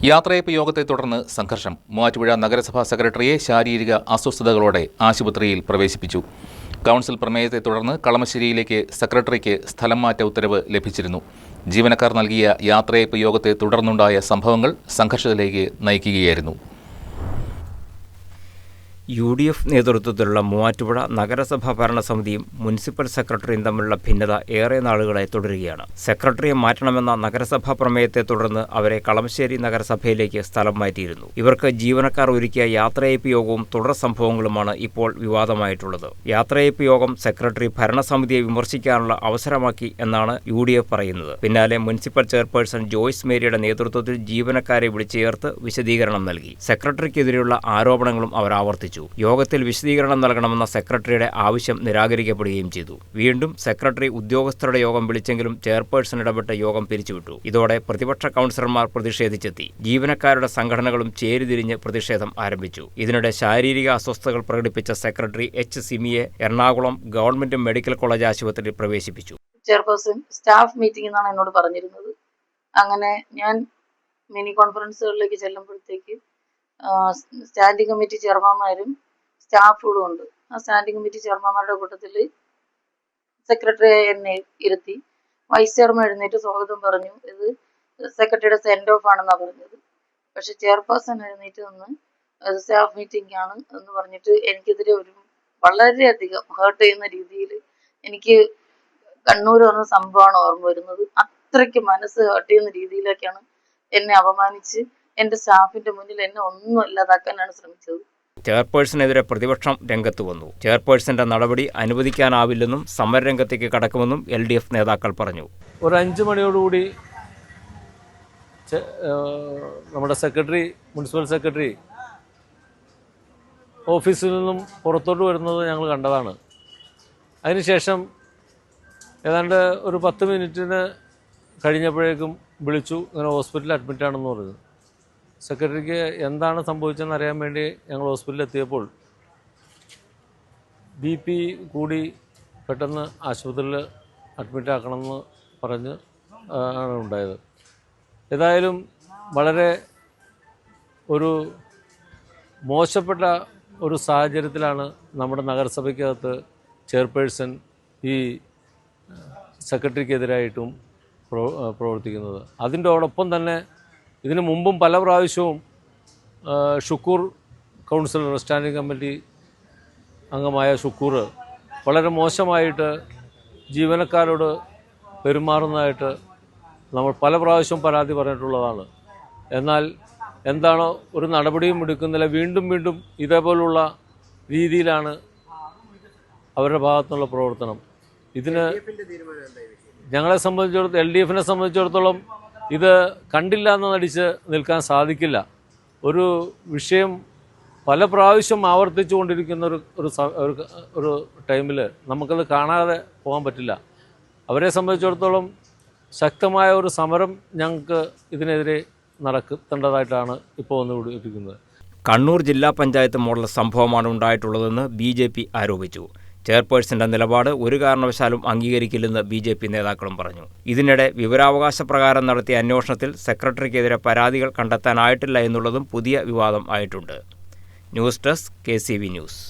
യാത്രയയപ്പ് യോഗത്തെ തുടർന്ന് സംഘർഷം. മൂവാറ്റുപുഴ നഗരസഭാ സെക്രട്ടറിയെ ശാരീരിക അസ്വസ്ഥതകളോടെ ആശുപത്രിയിൽ പ്രവേശിപ്പിച്ചു. കൗൺസിൽ പ്രമേയത്തെ തുടർന്ന് കളമശ്ശേരിയിലേക്ക് സെക്രട്ടറിക്ക് സ്ഥലം മാറ്റ ഉത്തരവ് ലഭിച്ചിരുന്നു. ജീവനക്കാർ നൽകിയ യാത്രയയപ്പ് യോഗത്തെ തുടർന്നുണ്ടായ സംഭവങ്ങൾ സംഘർഷത്തിലേക്ക് നയിക്കുകയായിരുന്നു. UDF നേതൃത്വത്തിലുള്ള മൂവാറ്റുപുഴ നഗരസഭാ ഭരണസമിതിയും മുനിസിപ്പൽ സെക്രട്ടറിയും തമ്മിലുള്ള ഭിന്നത ഏറെ നാളുകളായി തുടരുകയാണ്. സെക്രട്ടറിയെ മാറ്റണമെന്ന നഗരസഭാ പ്രമേയത്തെ തുടർന്ന് അവരെ കളമശ്ശേരി നഗരസഭയിലേക്ക് സ്ഥലം മാറ്റിയിരുന്നു. ഇവർക്ക് ജീവനക്കാർ ഒരുക്കിയ യാത്രയയപ്പ് യോഗവും തുടർ സംഭവങ്ങളുമാണ് ഇപ്പോൾ വിവാദമായിട്ടുള്ളത്. യാത്രയയപ്പ് യോഗം സെക്രട്ടറി ഭരണസമിതിയെ വിമർശിക്കാനുള്ള അവസരമാക്കി എന്നാണ് UDF പറയുന്നത്. പിന്നാലെ മുനിസിപ്പൽ ചെയർപേഴ്സൺ ജോയ്സ് മേരിയുടെ നേതൃത്വത്തിൽ ജീവനക്കാരെ വിളിച്ചു ചേർത്ത് വിശദീകരണം നൽകി. സെക്രട്ടറിക്കെതിരെയുള്ള ആരോപണങ്ങളും അവർ ആവർത്തിച്ചു. യോഗത്തിൽ വിശദീകരണം നൽകണമെന്ന സെക്രട്ടറിയുടെ ആവശ്യം നിരാകരിക്കപ്പെടുകയും ചെയ്തു. വീണ്ടും സെക്രട്ടറി ഉദ്യോഗസ്ഥരുടെ യോഗം വിളിച്ചെങ്കിലും ചെയർപേഴ്സൺ ഇടപെട്ട് യോഗം പിരിച്ചുവിട്ടു. ഇതോടെ പ്രതിപക്ഷ കൗൺസിലർമാർ പ്രതിഷേധിച്ചെത്തി. ജീവനക്കാരുടെ സംഘടനകളും ചേരിതിരിഞ്ഞ് പ്രതിഷേധം ആരംഭിച്ചു. ഇതിനിടെ ശാരീരിക അസ്വസ്ഥതകൾ പ്രകടിപ്പിച്ച സെക്രട്ടറി H. സിമിയെ എറണാകുളം ഗവൺമെന്റ് മെഡിക്കൽ കോളേജ് ആശുപത്രിയിൽ പ്രവേശിപ്പിച്ചു. ചെയർപേഴ്സൺ സ്റ്റാഫ് മീറ്റിംഗ് എന്നാണ് എന്നോട് പറഞ്ഞിരുന്നത്. അങ്ങനെ ഞാൻ മിനി കോൺഫറൻസുകളിലേക്ക് ചെല്ലുമ്പോഴത്തേക്ക് സ്റ്റാൻഡിംഗ് കമ്മിറ്റി ചെയർമാന്മാരും സ്റ്റാഫുകളും ഉണ്ട്. ആ സ്റ്റാൻഡിംഗ് കമ്മിറ്റി ചെയർമാന്മാരുടെ കൂട്ടത്തിൽ സെക്രട്ടറിയെ എന്നെ ഇരുത്തി. വൈസ് ചെയർമാൻ എഴുന്നേറ്റ് സ്വാഗതം പറഞ്ഞു. ഇത് സെക്രട്ടറിയുടെ സെൻഡ് ഓഫ് ആണെന്നാണ് പറഞ്ഞത്. പക്ഷെ ചെയർപേഴ്സൺ എഴുന്നേറ്റ് നിന്ന് അത് സ്റ്റാഫ് മീറ്റിംഗ് ആണ് എന്ന് പറഞ്ഞിട്ട് എനിക്കെതിരെ ഒരു വളരെയധികം ഹേർട്ട് ചെയ്യുന്ന രീതിയിൽ എനിക്ക് കണ്ണൂർ വന്ന സംഭവമാണ് ഓർമ്മ വരുന്നത്. അത്രയ്ക്ക് മനസ്സ് ഹേർട്ട് ചെയ്യുന്ന രീതിയിലേക്കാണ് എന്നെ അപമാനിച്ച് എന്റെ സ്റ്റാഫിന്റെ മുന്നിൽ എന്നെ ഒന്നും ഇല്ലാതാക്കാനാണ് ശ്രമിച്ചത്. ചെയർപേഴ്സണെതിരെ പ്രതിപക്ഷം രംഗത്ത് വന്നു. ചെയർപേഴ്സന്റെ നടപടി അനുവദിക്കാനാവില്ലെന്നും സമരരംഗത്തേക്ക് കടക്കുമെന്നും LDF നേതാക്കൾ പറഞ്ഞു. ഒരു 5 മണിയോടുകൂടി നമ്മുടെ മുനിസിപ്പൽ സെക്രട്ടറി ഓഫീസിൽ നിന്നും പുറത്തോട്ട് വരുന്നത് ഞങ്ങൾ കണ്ടതാണ്. അതിനുശേഷം ഏതാണ്ട് ഒരു 10 മിനിറ്റിന് കഴിഞ്ഞപ്പോഴേക്കും വിളിച്ചു, ഇങ്ങനെ ഹോസ്പിറ്റലിൽ അഡ്മിറ്റാണെന്ന് പറഞ്ഞു. സെക്രട്ടറിക്ക് എന്താണ് സംഭവിച്ചതെന്ന് അറിയാൻ വേണ്ടി ഞങ്ങൾ ഹോസ്പിറ്റലിൽ എത്തിയപ്പോൾ BP കൂടി പെട്ടെന്ന് ആശുപത്രിയിൽ അഡ്മിറ്റാക്കണമെന്ന് പറഞ്ഞ് ആണ് ഉണ്ടായത്. ഏതായാലും വളരെ ഒരു മോശപ്പെട്ട ഒരു സാഹചര്യത്തിലാണ് നമ്മുടെ നഗരസഭയ്ക്കകത്ത് ചെയർപേഴ്സൺ ഈ സെക്രട്ടറിക്കെതിരായിട്ടും പ്രവർത്തിക്കുന്നത്. അതിൻ്റോടൊപ്പം തന്നെ ഇതിനു മുമ്പും പല പ്രാവശ്യവും ഷുക്കൂർ കൗൺസിലർ സ്റ്റാൻഡിംഗ് കമ്മിറ്റി അംഗമായ ഷുക്കൂർ വളരെ മോശമായിട്ട് ജീവനക്കാരോട് പെരുമാറുന്നതായിട്ട് നമ്മൾ പല പ്രാവശ്യവും പരാതി പറഞ്ഞിട്ടുള്ളതാണ്. എന്നാൽ എന്താണോ ഒരു നടപടിയും എടുക്കുന്നില്ല. വീണ്ടും വീണ്ടും ഇതേപോലുള്ള രീതിയിലാണ് അവരുടെ ഭാഗത്തുനിന്നുള്ള പ്രവർത്തനം. ഇതിന് ഞങ്ങളെ സംബന്ധിച്ചിടത്തോളം LDFനെ സംബന്ധിച്ചിടത്തോളം ഇത് കണ്ടില്ല എന്ന് നടിച്ച് നിൽക്കാൻ സാധിക്കില്ല. ഒരു വിഷയം പല പ്രാവശ്യം ആവർത്തിച്ചു കൊണ്ടിരിക്കുന്ന ഒരു ടൈമിൽ നമുക്കത് കാണാതെ പോകാൻ പറ്റില്ല. അവരെ സംബന്ധിച്ചിടത്തോളം ശക്തമായ ഒരു സമരം ഞങ്ങൾക്ക് ഇതിനെതിരെ നടത്തേണ്ടതായിട്ടാണ് ഇപ്പോൾ വന്നുകൊണ്ടിരിക്കുന്നത്. കണ്ണൂർ ജില്ലാ പഞ്ചായത്ത് മോഡൽ സംഭവമാണ് ഉണ്ടായിട്ടുള്ളതെന്ന് BJP ആരോപിച്ചു. ചെയർപേഴ്സന്റെ നിലപാട് ഒരു കാരണവശാലും അംഗീകരിക്കില്ലെന്ന് BJP നേതാക്കളും പറഞ്ഞു. ഇതിനിടെ വിവരാവകാശ പ്രകാരം നടത്തിയ അന്വേഷണത്തിൽ സെക്രട്ടറിക്കെതിരെ പരാതികൾ കണ്ടെത്താനായിട്ടില്ല എന്നുള്ളതും പുതിയ വിവാദം ആയിട്ടുണ്ട്. News desk KCV news.